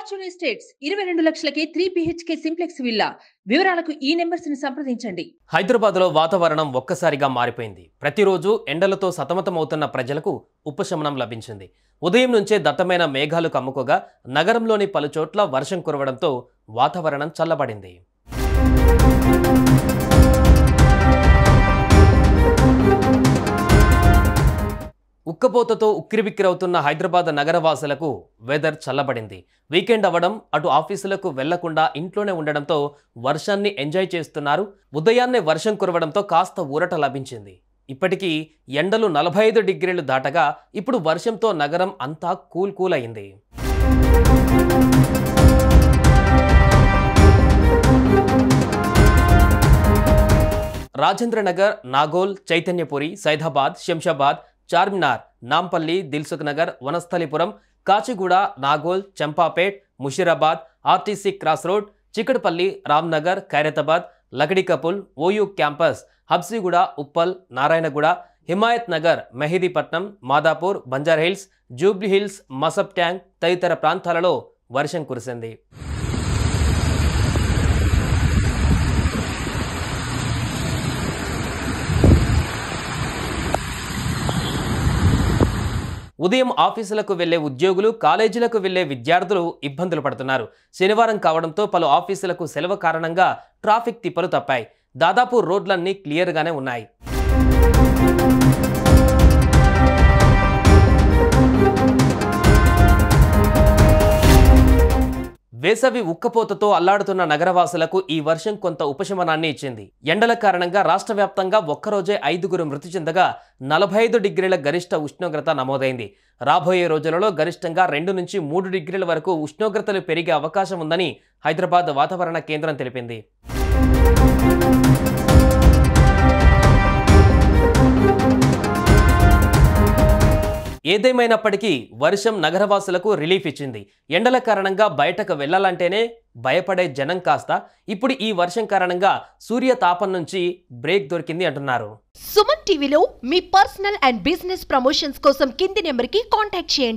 Fortune estates 22 లక్షలకే 3 BHK simplex villa. వివరాలకు ఈ numbers ని సంప్రదించండి. హైదరాబాద్లో వాతావరణం ఒక్కసారిగా మారిపోయింది. ప్రతిరోజు ఎండలతో సతమతమవుతున్న ప్రజలకు ఉపశమనం లభించింది. ఉదయం నుంచే దట్టమైన మేఘాలు కమ్ముకోగా నగరంలోని పలుచోట్ల వర్షం కురవడంతో వాతావరణం చల్లబడింది. ఉక్కపోతతో ఉక్కిరిబిక్కిరవుతున్న హైదరాబాద్ నగరవాసులకు వెదర్ చల్లబడింది. వీకెండ్ అవ్వడం, అటు ఆఫీసులకు వెళ్లకుండా ఇంట్లోనే ఉండడంతో వర్షాన్ని ఎంజాయ్ చేస్తున్నారు. ఉదయాన్నే వర్షం కురవడంతో కాస్త ఊరట లభించింది. ఇప్పటికీ ఎండలు 45 డిగ్రీలు దాటగా ఇప్పుడు వర్షంతో నగరం అంతా కూల్ అయింది. Rajendranagar, Nagole, Chaitanyapuri, Saidabad, Shamshabad, Charminar, Nampally, Dilsukh Nagar, Vanasthalipuram, Kachiguda, Nagole, Champapet, Musheerabad, RTC cross road, Chikkadpally, Ramnagar, Khairatabad, Lakdikapul, OU campus, Habsiguda, Uppal, Narayanaguda, Himayat Nagar, Mehdipatnam, Madhapur, Banjara Hills, Jubilee Hills, Masab Tank తదితర ప్రాంతాలలో వర్షం కురిసింది. ఉదయం ఆఫీసులకు వెళ్లే ఉద్యోగులు, కాలేజీలకు వెళ్లే విద్యార్థులు ఇబ్బందులు పడుతున్నారు. శనివారం కావడంతో పలు ఆఫీసులకు సెలవు కారణంగా ట్రాఫిక్ తిప్పలు తప్పాయి. దాదాపు రోడ్లన్నీ క్లియర్గానే ఉన్నాయి. వేసవి ఉక్కపోతతో అల్లాడుతున్న నగరవాసులకు ఈ వర్షం కొంత ఉపశమనాన్ని ఇచ్చింది. ఎండల కారణంగా రాష్ట్ర వ్యాప్తంగా ఒక్కరోజే 5 మృతి చెందగా 45 డిగ్రీల గరిష్ట ఉష్ణోగ్రత నమోదైంది. రాబోయే రోజులలో గరిష్టంగా 2 నుంచి 3 డిగ్రీల వరకు ఉష్ణోగ్రతలు పెరిగే అవకాశం ఉందని హైదరాబాద్ వాతావరణ కేంద్రం తెలిపింది. ఏదేమైనప్పటికీ వర్షం నగరవాసులకు రిలీఫ్ ఇచ్చింది. ఎండల కారణంగా బయటకు వెళ్లాలంటేనే భయపడే జనం కాస్త ఇప్పుడు ఈ వర్షం కారణంగా సూర్య తాపం నుంచి బ్రేక్ దొరికింది అంటున్నారు. సుమన్ టీవీలో మీ పర్సనల్ అండ్ బిజినెస్ ప్రమోషన్స్ కోసం కింది నెంబర్కి కాంటాక్ట్ చేయండి.